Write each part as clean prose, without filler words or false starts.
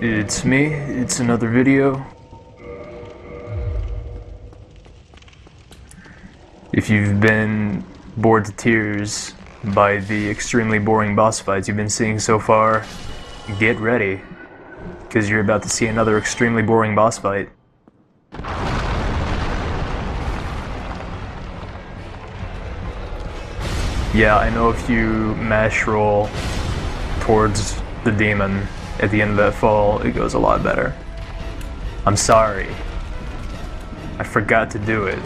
It's me, it's another video. If you've been bored to tears by the extremely boring boss fights you've been seeing so far, get ready, because you're about to see another extremely boring boss fight. Yeah, I know if you mash roll towards the demon at the end of that fall, it goes a lot better. I'm sorry. I forgot to do it.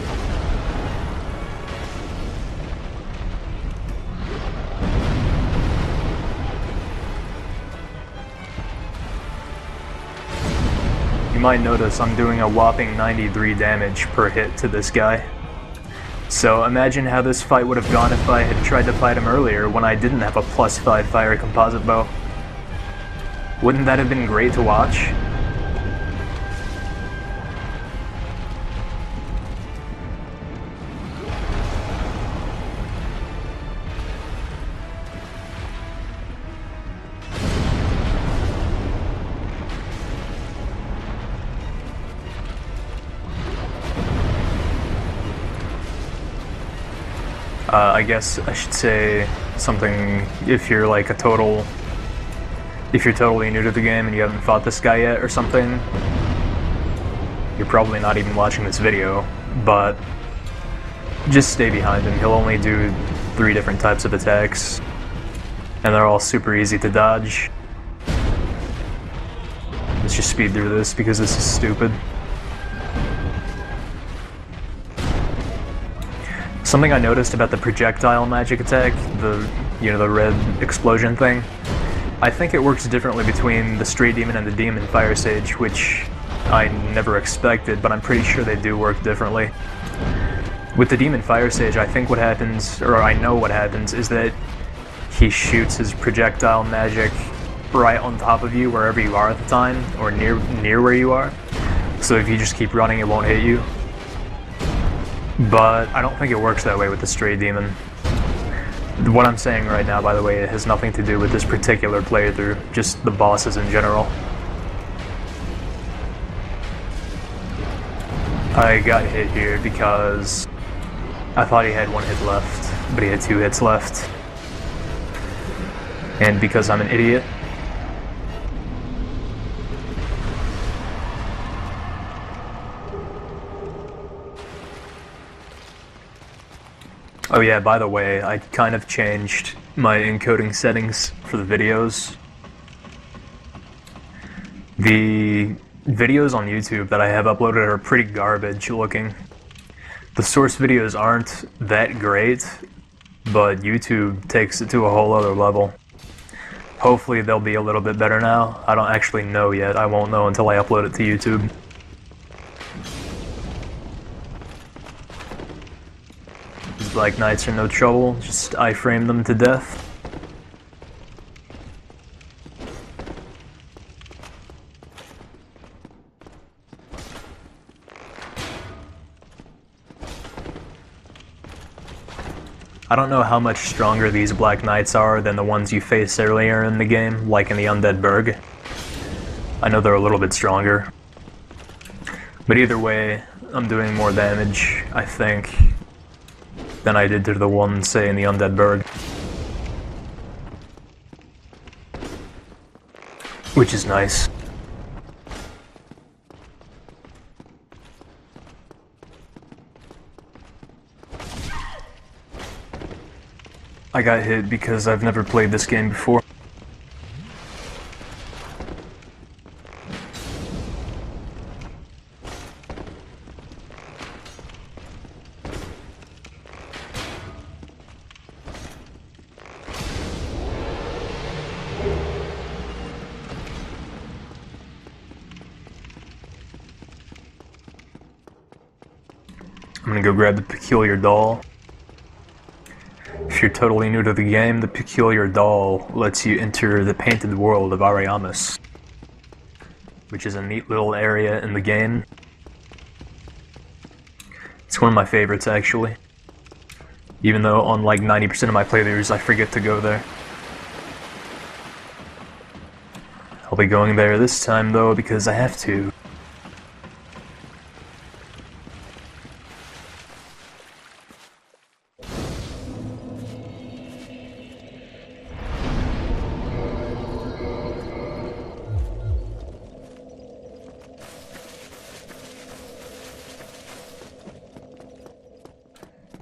You might notice I'm doing a whopping 93 damage per hit to this guy. So imagine how this fight would have gone if I had tried to fight him earlier when I didn't have a +5 fire composite bow. Wouldn't that have been great to watch? I guess I should say something if you're like if you're totally new to the game and you haven't fought this guy yet or something, you're probably not even watching this video, but just stay behind him. He'll only do 3 different types of attacks, and they're all super easy to dodge. Let's just speed through this because this is stupid. Something I noticed about the projectile magic attack, the red explosion thing, I think it works differently between the Stray Demon and the Demon Fire Sage, which I never expected, but I'm pretty sure they do work differently. With the Demon Fire Sage, I think what happens, or I know what happens, is that he shoots his projectile magic right on top of you wherever you are at the time, or near where you are. So if you just keep running, it won't hit you. But I don't think it works that way with the Stray Demon. What I'm saying right now, by the way, it has nothing to do with this particular playthrough, just the bosses in general. I got hit here because I thought he had 1 hit left, but he had 2 hits left. And because I'm an idiot, oh yeah, by the way, I kind of changed my encoding settings for the videos. The videos on YouTube that I have uploaded are pretty garbage looking. The source videos aren't that great, but YouTube takes it to a whole other level. Hopefully they'll be a little bit better now. I don't actually know yet. I won't know until I upload it to YouTube. Black Knights are no trouble, just iframe them to death. I don't know how much stronger these Black Knights are than the ones you faced earlier in the game, like in the Undead Burg. I know they're a little bit stronger. But either way, I'm doing more damage, I think, than I did to the one, say, in the Undead Burg. Which is nice. I got hit because I've never played this game before. I'm gonna go grab the Peculiar Doll. If you're totally new to the game, the Peculiar Doll lets you enter the painted world of Ariamis, which is a neat little area in the game. It's one of my favorites, actually. Even though on like 90% of my playthroughs I forget to go there. I'll be going there this time though because I have to.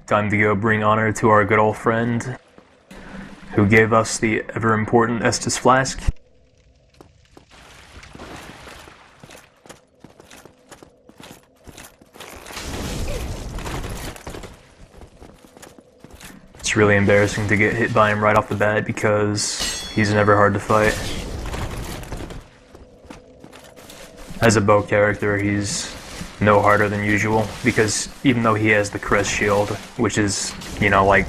Time to go bring honor to our good old friend who gave us the ever-important Estus Flask. It's really embarrassing to get hit by him right off the bat because he's never hard to fight. As a bow character, he's no harder than usual, because even though he has the crest shield, which is, you know, like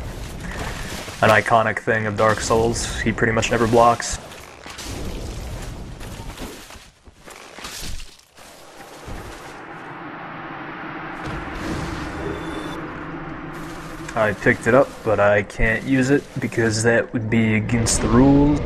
an iconic thing of Dark Souls, he pretty much never blocks. I picked it up, but I can't use it because that would be against the rules.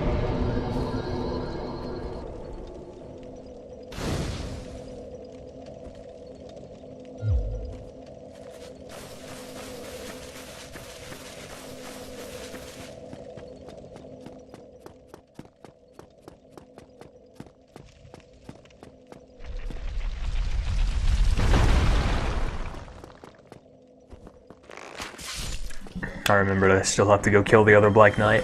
I remembered I still have to go kill the other Black Knight.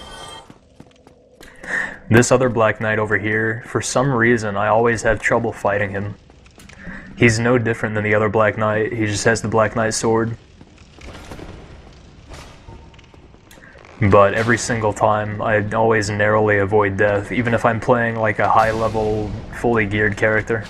This other Black Knight over here, for some reason, I always have trouble fighting him. He's no different than the other Black Knight, he just has the Black Knight sword. But every single time, I always narrowly avoid death, even if I'm playing like a high-level, fully geared character.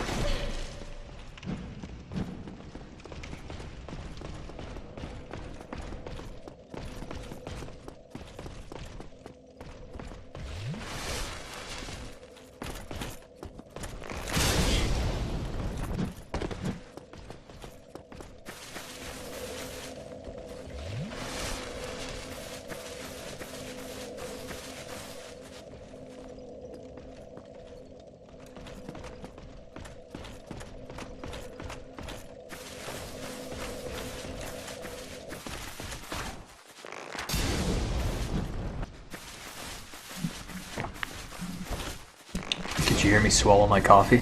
Did you hear me swallow my coffee?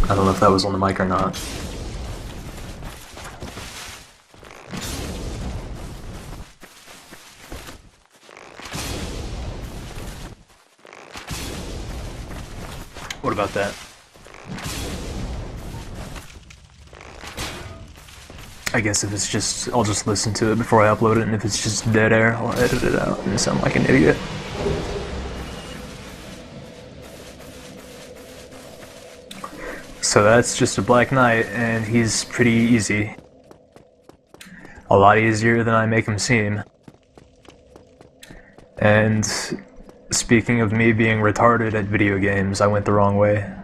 I don't know if that was on the mic or not. What about that? I guess if it's just, I'll just listen to it before I upload it, and if it's just dead air, I'll edit it out and sound like an idiot. So that's just a Black Knight, and he's pretty easy. A lot easier than I make him seem. And speaking of me being retarded at video games, I went the wrong way.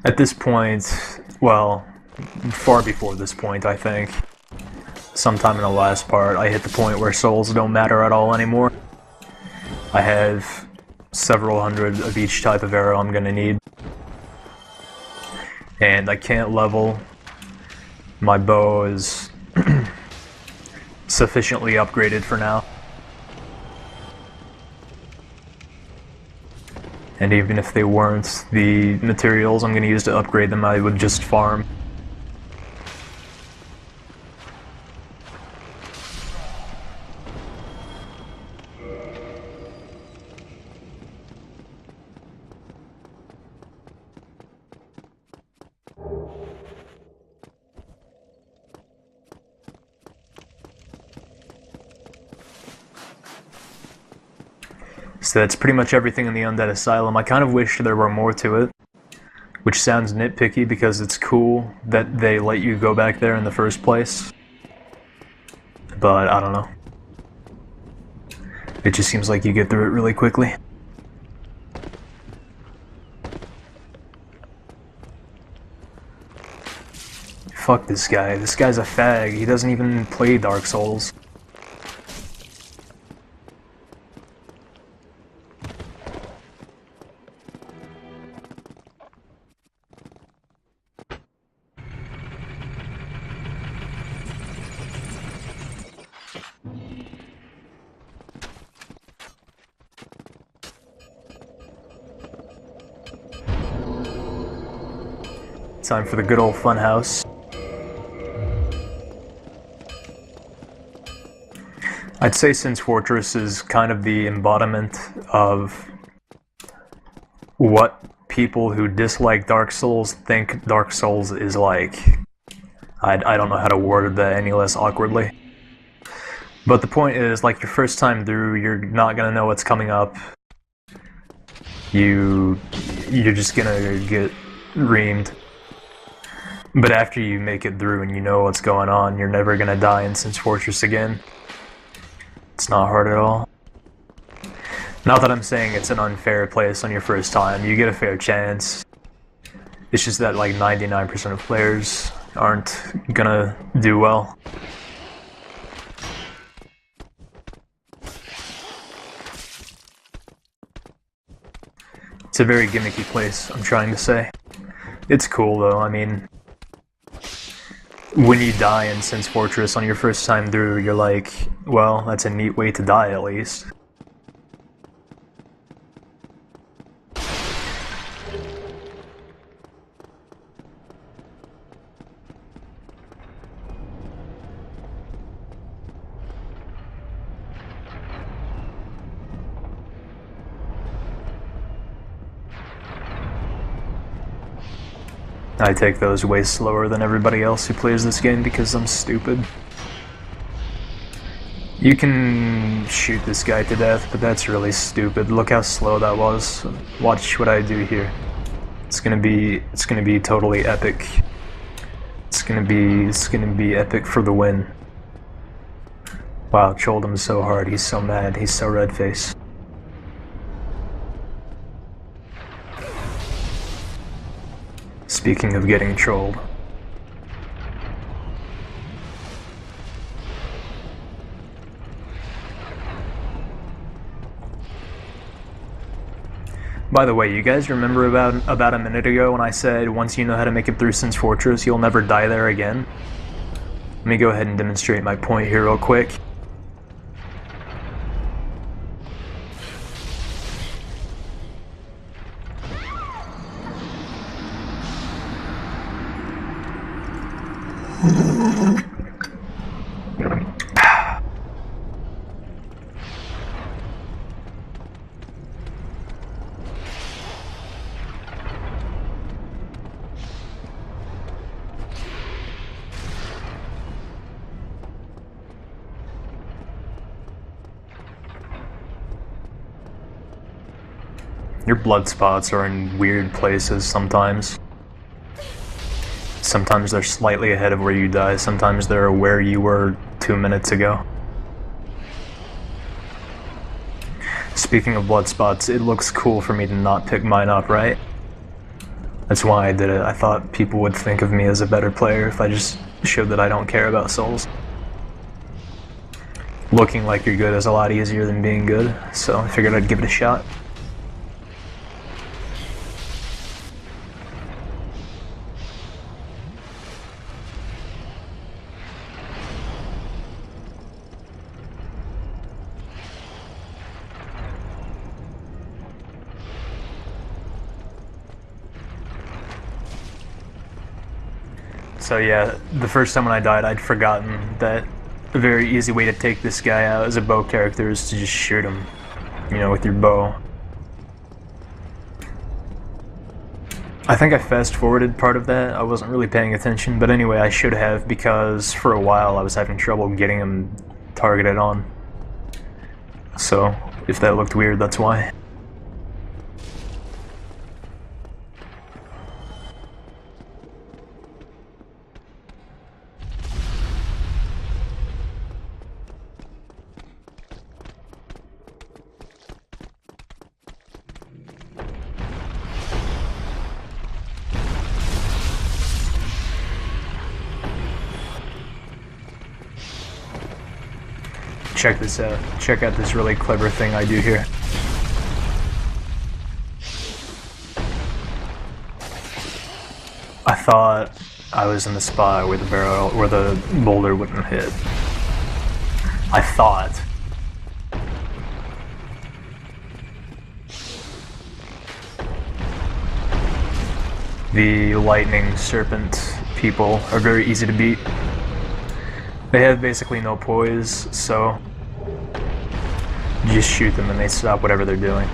At this point, well, far before this point, I think, sometime in the last part, I hit the point where souls don't matter at all anymore. I have several hundred of each type of arrow I'm gonna need. And I can't level. My bow is sufficiently upgraded for now. And even if they weren't, the materials I'm going to use to upgrade them, I would just farm. So that's pretty much everything in the Undead Asylum. I kind of wish there were more to it, which sounds nitpicky because it's cool that they let you go back there in the first place. But I don't know. It just seems like you get through it really quickly. Fuck this guy. This guy's a fag. He doesn't even play Dark Souls. Time for the good old fun house. I'd say Sin's Fortress is kind of the embodiment of what people who dislike Dark Souls think Dark Souls is like. I don't know how to word that any less awkwardly. But the point is, like, your first time through, you're not gonna know what's coming up. You're just gonna get reamed. But after you make it through and you know what's going on, you're never gonna die in Sin's Fortress again. It's not hard at all. Not that I'm saying it's an unfair place on your first time, you get a fair chance. It's just that like 99% of players aren't gonna do well. It's a very gimmicky place, I'm trying to say. It's cool though, I mean, when you die in Sin's Fortress on your first time through, you're like, well, that's a neat way to die at least. I take those way slower than everybody else who plays this game because I'm stupid. You can shoot this guy to death, but that's really stupid. Look how slow that was. Watch what I do here. It's gonna be totally epic. It's gonna be epic for the win. Wow, trolled him so hard. He's so mad. He's so red-faced. Speaking of getting trolled. By the way, you guys remember about a minute ago when I said once you know how to make it through Sin's Fortress, you'll never die there again? Let me go ahead and demonstrate my point here real quick. Your blood spots are in weird places sometimes. Sometimes they're slightly ahead of where you die, sometimes they're where you were 2 minutes ago. Speaking of blood spots, it looks cool for me to not pick mine up, right? That's why I did it. I thought people would think of me as a better player if I just showed that I don't care about souls. Looking like you're good is a lot easier than being good, so I figured I'd give it a shot. So yeah, the first time when I died, I'd forgotten that a very easy way to take this guy out as a bow character is to just shoot him, you know, with your bow. I think I fast-forwarded part of that. I wasn't really paying attention, but anyway, I should have, because for a while I was having trouble getting him targeted on. So, if that looked weird, that's why. Check this out. Check out this really clever thing I do here. I thought I was in the spot where the boulder wouldn't hit. I thought. The lightning serpent people are very easy to beat. They have basically no poise, so you just shoot them and they stop whatever they're doing.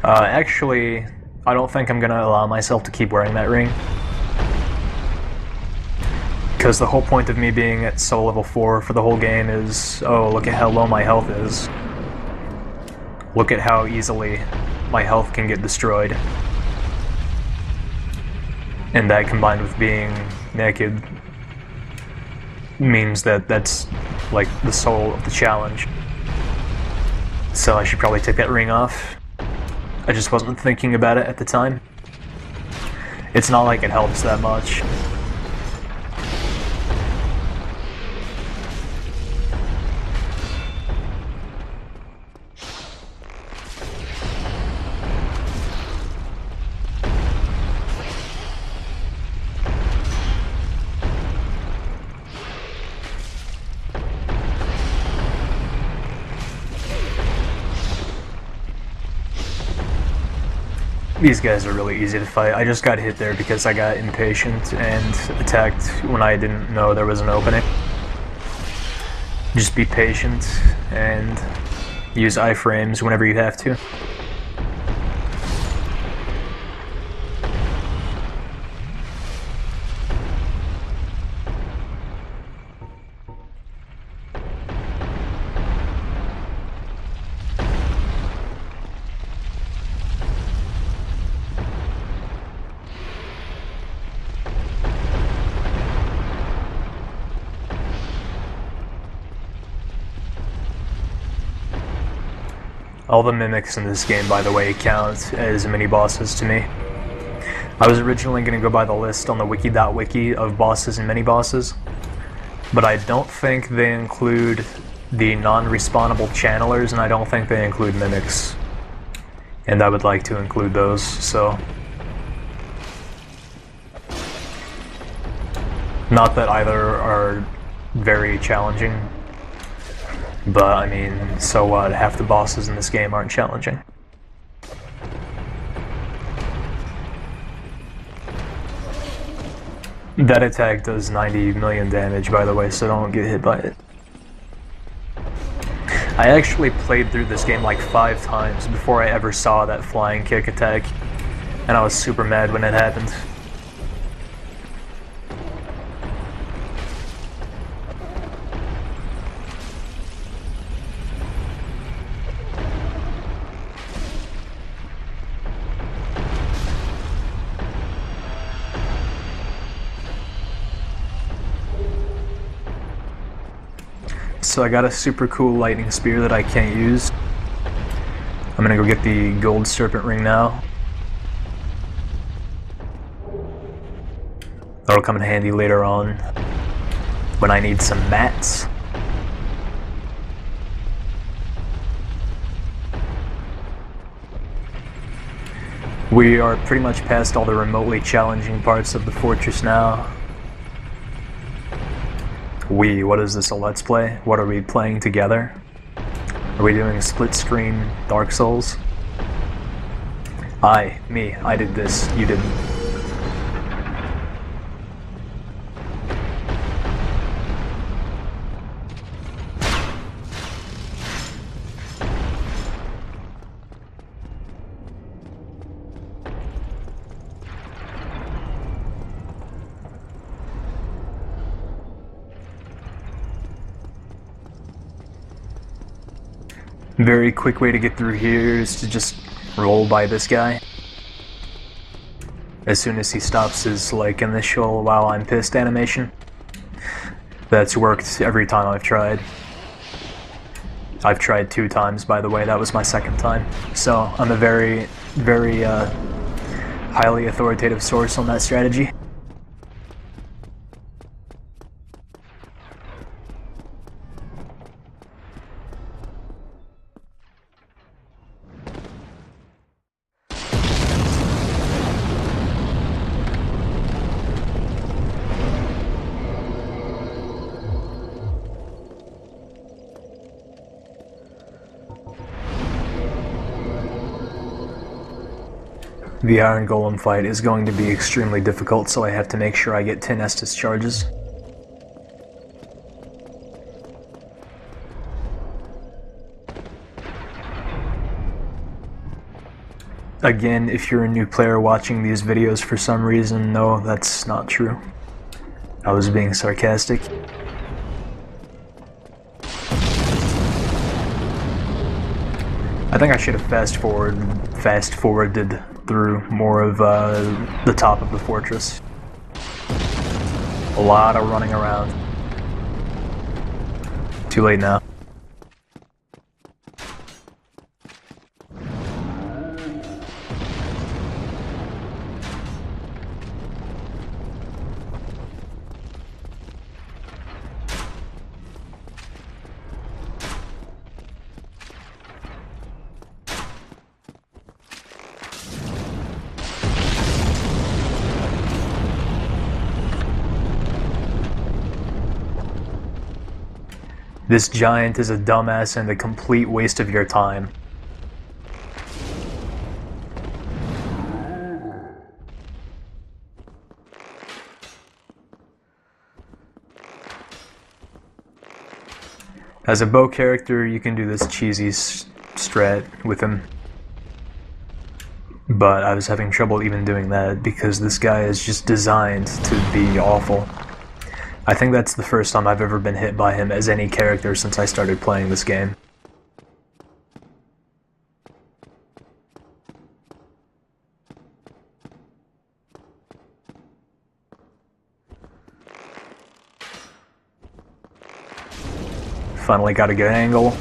Actually, I don't think I'm gonna allow myself to keep wearing that ring. Because the whole point of me being at soul level 4 for the whole game is, oh, look at how low my health is. Look at how easily my health can get destroyed. And that combined with being naked means that that's like the soul of the challenge. So I should probably take that ring off. I just wasn't thinking about it at the time. It's not like it helps that much. These guys are really easy to fight. I just got hit there because I got impatient and attacked when I didn't know there was an opening. Just be patient and use iframes whenever you have to. All the mimics in this game, by the way, count as mini-bosses to me. I was originally going to go by the list on the wiki.wiki of bosses and mini-bosses, but I don't think they include the non-respawnable channelers, and I don't think they include mimics. And I would like to include those, so... Not that either are very challenging. But, I mean, so what? Half the bosses in this game aren't challenging. That attack does 90 million damage, by the way, so don't get hit by it. I actually played through this game like 5 times before I ever saw that flying kick attack, and I was super mad when it happened. So I got a super cool lightning spear that I can't use. I'm gonna go get the gold serpent ring now. That'll come in handy later on when I need some mats. We are pretty much past all the remotely challenging parts of the fortress now. What is this, a Let's Play? What are we playing together? Are we doing split screen Dark Souls? I did this, you didn't. Very quick way to get through here is to just roll by this guy. As soon as he stops his like initial "wow, I'm pissed" animation. That's worked every time I've tried. I've tried 2 times, by the way, that was my 2nd time. So I'm a very, very highly authoritative source on that strategy. The Iron Golem fight is going to be extremely difficult, so I have to make sure I get 10 Estus charges. Again, if you're a new player watching these videos for some reason, no, that's not true. I was being sarcastic. I think I should have fast-forwarded through more of the top of the fortress. A lot of running around. Too late now. This giant is a dumbass and a complete waste of your time. As a bow character, you can do this cheesy strat with him. But I was having trouble even doing that because this guy is just designed to be awful. I think that's the first time I've ever been hit by him as any character since I started playing this game. Finally got a good angle.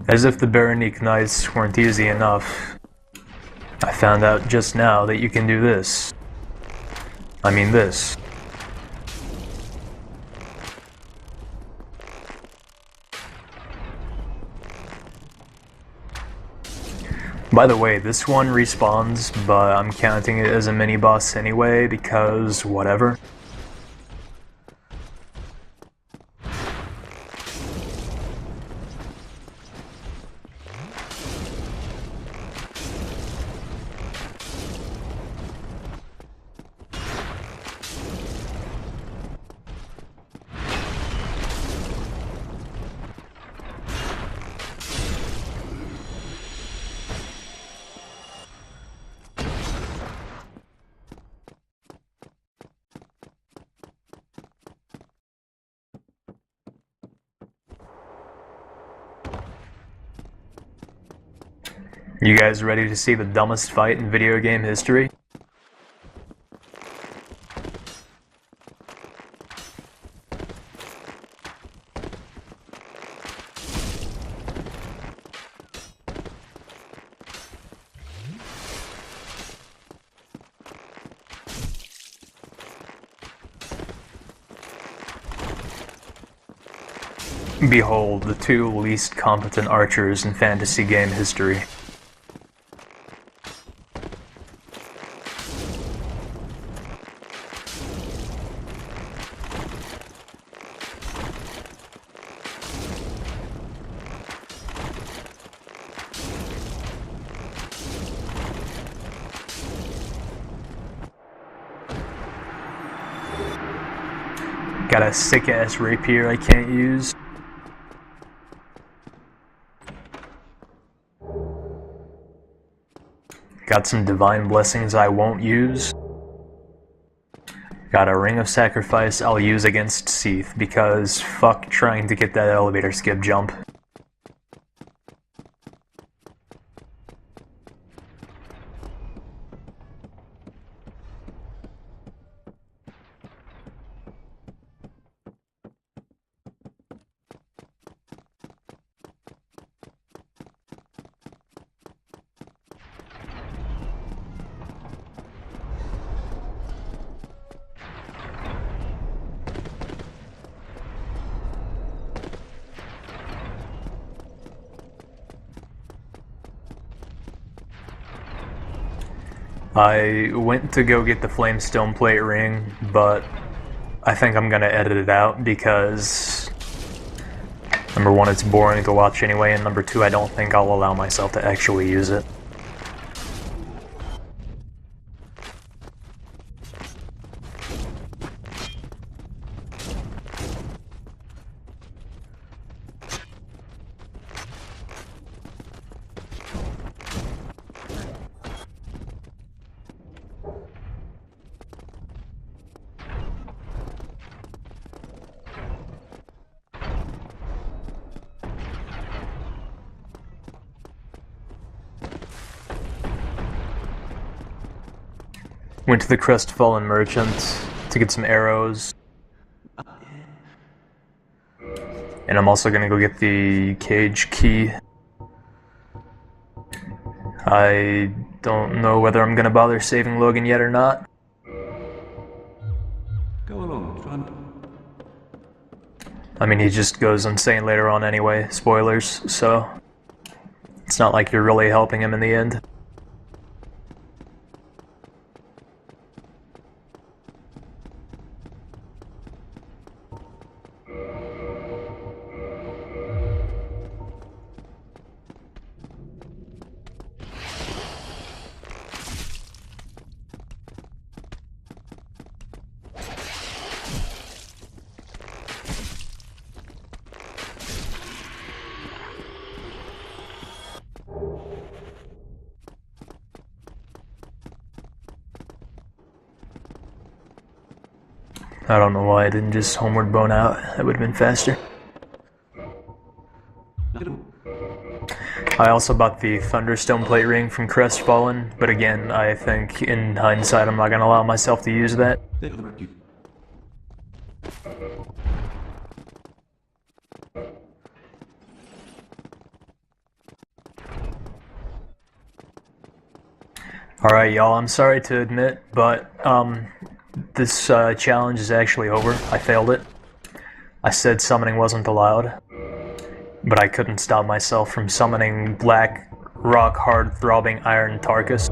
As if the Baronique Knights weren't easy enough, I found out just now that you can do this. I mean this. By the way, this one respawns, but I'm counting it as a mini-boss anyway, because whatever. You guys ready to see the dumbest fight in video game history? Behold, the two least competent archers in fantasy game history. Got a sick-ass rapier I can't use. Got some divine blessings I won't use. Got a ring of sacrifice I'll use against Seath, because fuck trying to get that elevator skip jump. I went to go get the Flamestone Plate ring, but I think I'm gonna edit it out because number one, it's boring to watch anyway, and number two, I don't think I'll allow myself to actually use it. Went to the Crestfallen Merchant to get some arrows. And I'm also gonna go get the cage key. I don't know whether I'm gonna bother saving Logan yet or not. Go along, John. I mean, he just goes insane later on anyway, spoilers, so it's not like you're really helping him in the end. I don't know why I didn't just homeward bone out. That would have been faster. I also bought the Thunderstone Plate ring from Crestfallen, but again, I think in hindsight I'm not going to allow myself to use that. Alright y'all, I'm sorry to admit, but this challenge is actually over. I failed it. I said summoning wasn't allowed, but I couldn't stop myself from summoning black, rock-hard, throbbing iron Tarkus.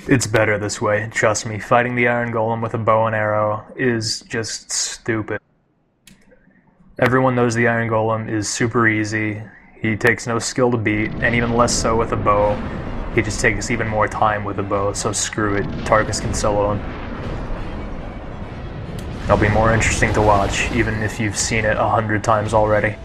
It's better this way, trust me. Fighting the Iron Golem with a bow and arrow is just stupid. Everyone knows the Iron Golem is super easy. He takes no skill to beat, and even less so with a bow. He just takes even more time with a bow, so screw it. Tarkus can solo him. It'll be more interesting to watch, even if you've seen it 100 times already.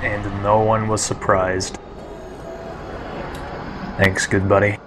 and no one was surprised. Thanks, good buddy.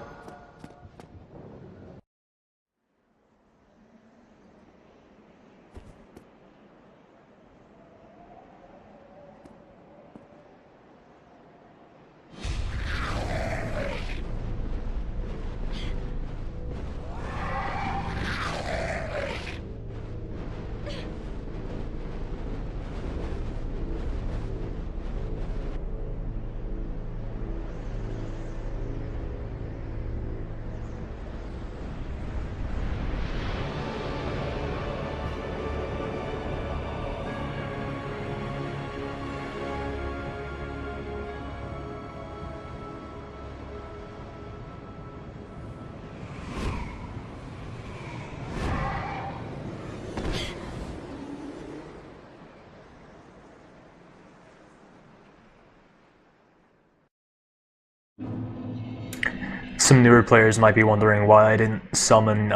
Some newer players might be wondering why I didn't summon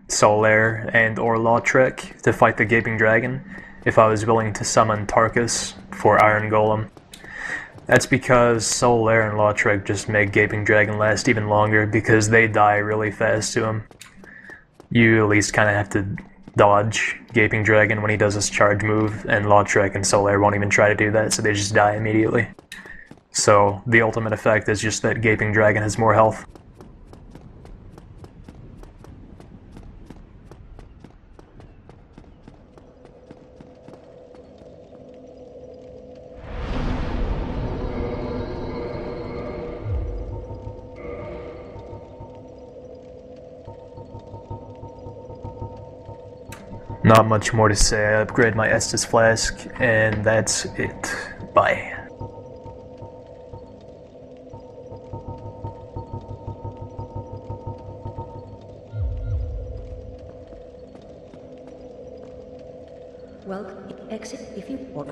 Solaire and or Lautrec to fight the Gaping Dragon if I was willing to summon Tarkus for Iron Golem. That's because Solaire and Lautrec just make Gaping Dragon last even longer because they die really fast to him. You at least kind of have to dodge Gaping Dragon when he does his charge move, and Lautrec and Solaire won't even try to do that, so they just die immediately. So the ultimate effect is just that Gaping Dragon has more health. Not much more to say. I upgrade my Estus Flask, and that's it. Bye. Welcome. Exit if you want.